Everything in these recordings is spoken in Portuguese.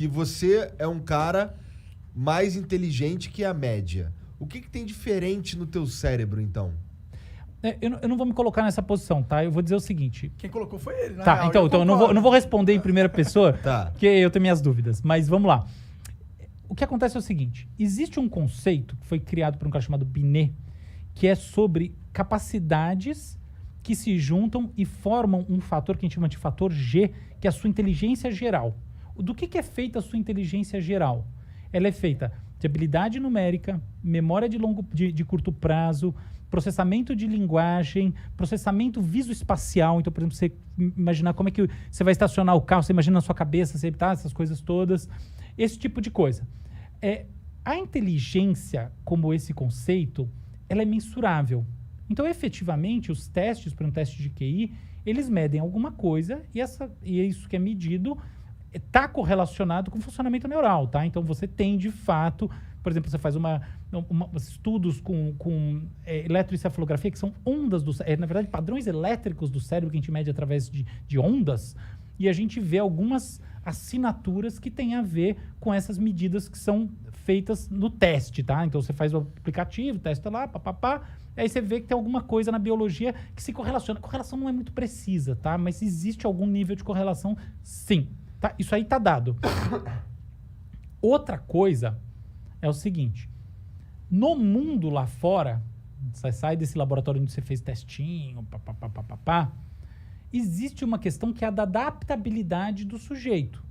que você é um cara mais inteligente que a média. O que tem diferente no teu cérebro, então? Eu não vou me colocar nessa posição, tá? Eu vou dizer o seguinte. Quem colocou foi ele, né? Tá, então eu não vou responder em primeira pessoa, Tá. porque eu tenho minhas dúvidas. Mas vamos lá. O que acontece é o seguinte. Existe um conceito que foi criado por um cara chamado Binet, que é sobre capacidades que se juntam e formam um fator que a gente chama de fator G, que é a sua inteligência geral. Do que é feita a sua inteligência geral? Ela é feita de habilidade numérica, memória de curto prazo, processamento de linguagem, processamento visoespacial. Então, por exemplo, você imaginar como é que você vai estacionar o carro, você imagina na sua cabeça, você, tá, essas coisas todas. Esse tipo de coisa. A inteligência, como esse conceito, ela é mensurável. Então, efetivamente, os testes, para um teste de QI, eles medem alguma coisa e isso que é medido está correlacionado com o funcionamento neural, tá? Então, você tem, de fato, por exemplo, você faz estudos com eletroencefalografia, que são ondas na verdade, padrões elétricos do cérebro que a gente mede através de ondas, e a gente vê algumas assinaturas que têm a ver com essas medidas que são feitas no teste, tá? Então, você faz o aplicativo, testa lá, papapá, aí você vê que tem alguma coisa na biologia que se correlaciona. A correlação não é muito precisa, tá? Mas existe algum nível de correlação, sim. Tá? Isso aí tá dado. Outra coisa é o seguinte. No mundo lá fora, você sai desse laboratório onde você fez testinho, papapá, existe uma questão que é a da adaptabilidade do sujeito.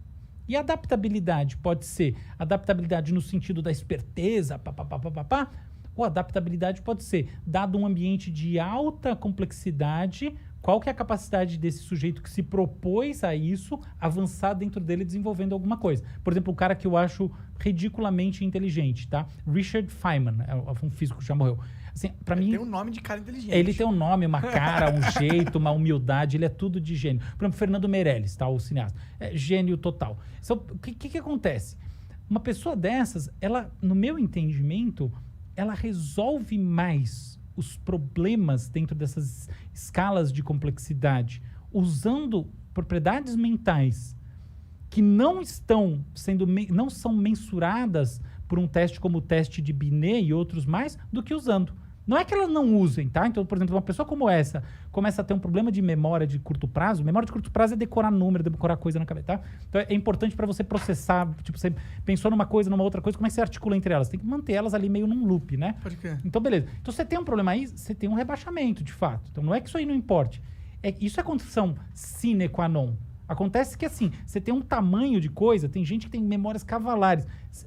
E a adaptabilidade pode ser adaptabilidade no sentido da esperteza, papapá, ou adaptabilidade pode ser, dado um ambiente de alta complexidade, qual que é a capacidade desse sujeito que se propôs a isso, avançar dentro dele desenvolvendo alguma coisa. Por exemplo, um cara que eu acho ridiculamente inteligente, tá? Richard Feynman, é um físico que já morreu. Assim, pra mim, tem um nome de cara inteligente. Ele tem um nome, uma cara, um jeito, uma humildade, ele é tudo de gênio. Por exemplo, Fernando Meirelles, tá? O cineasta. É gênio total. Então, o que acontece? Uma pessoa dessas, ela, no meu entendimento, ela resolve mais os problemas dentro dessas escalas de complexidade, usando propriedades mentais que não são mensuradas por um teste como o teste de Binet e outros mais, do que usando. Não é que elas não usem, tá? Então, por exemplo, uma pessoa como essa começa a ter um problema de memória de curto prazo. Memória de curto prazo é decorar número, decorar coisa na cabeça, tá? Então, é importante para você processar. Tipo, você pensou numa coisa, numa outra coisa, como é que você articula entre elas? Tem que manter elas ali meio num loop, né? Pode crer. Então, beleza. Então, você tem um problema aí, você tem um rebaixamento, de fato. Então, não é que isso aí não importe. Isso é condição sine qua non. Acontece que, assim, você tem um tamanho de coisa, tem gente que tem memórias cavalares.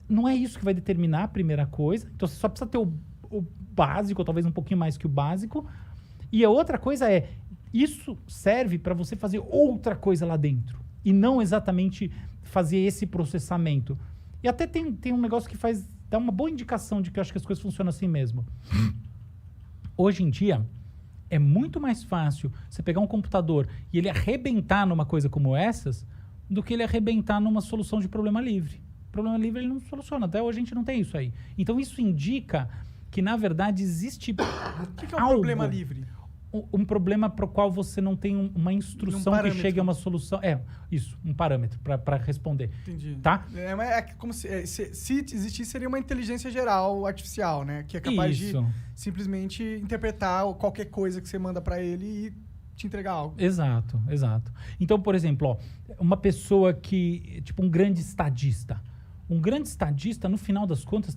Não é isso que vai determinar a primeira coisa. Então, você só precisa ter o básico, ou talvez um pouquinho mais que o básico. E a outra coisa isso serve para você fazer outra coisa lá dentro. E não exatamente fazer esse processamento. E até tem um negócio que dá uma boa indicação de que eu acho que as coisas funcionam assim mesmo. Hoje em dia, é muito mais fácil você pegar um computador e ele arrebentar numa coisa como essas do que ele arrebentar numa solução de problema livre. Problema livre ele não soluciona. Até hoje a gente não tem isso aí. Então isso indica que, na verdade, existe O que é um problema livre? Um problema para o qual você não tem uma instrução que chegue a uma solução. Isso, um parâmetro para responder. Entendi. Tá? É como se existisse, seria uma inteligência geral artificial, né? Que é capaz de simplesmente interpretar qualquer coisa que você manda para ele e te entregar algo. Exato. Então, por exemplo, uma pessoa tipo um grande estadista. Um grande estadista, no final das contas,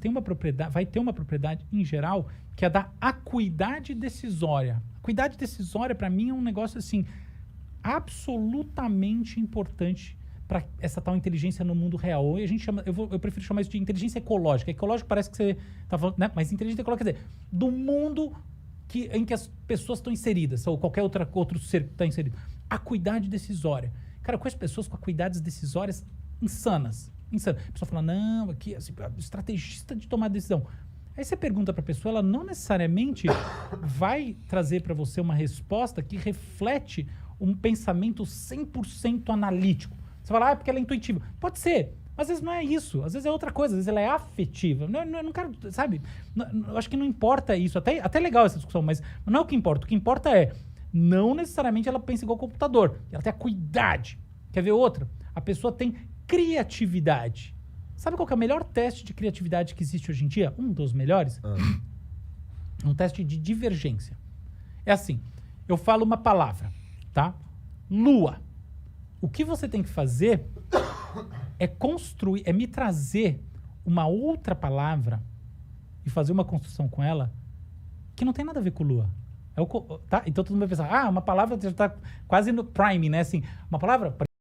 vai ter uma propriedade, em geral, que é da acuidade decisória. Acuidade decisória, para mim, é um negócio, assim, absolutamente importante para essa tal inteligência no mundo real. A gente chama, eu prefiro chamar isso de inteligência ecológica. Ecológico parece que você está falando, né? Mas inteligência ecológica quer dizer, do mundo em que as pessoas estão inseridas, ou qualquer outro ser que está inserido. Acuidade decisória. Cara, eu conheço pessoas com acuidades decisórias insanas. A pessoa fala, não, aqui, assim, estrategista de tomar decisão. Aí você pergunta para a pessoa, ela não necessariamente vai trazer para você uma resposta que reflete um pensamento 100% analítico. Você fala, porque ela é intuitiva. Pode ser, mas às vezes não é isso. Às vezes é outra coisa, às vezes ela é afetiva. Não quero, sabe? Eu acho que não importa isso. Até legal essa discussão, mas não é o que importa. O que importa é, não necessariamente ela pensa igual ao computador. Ela tem acuidade. Quer ver outra? A pessoa tem Criatividade. Sabe qual que é o melhor teste de criatividade que existe hoje em dia? Um dos melhores? Um teste de divergência. É assim, eu falo uma palavra, tá? Lua. O que você tem que fazer é construir, é me trazer uma outra palavra e fazer uma construção com ela que não tem nada a ver com lua. Tá? Então todo mundo vai pensar, uma palavra já tá quase no prime, né? Assim, uma palavra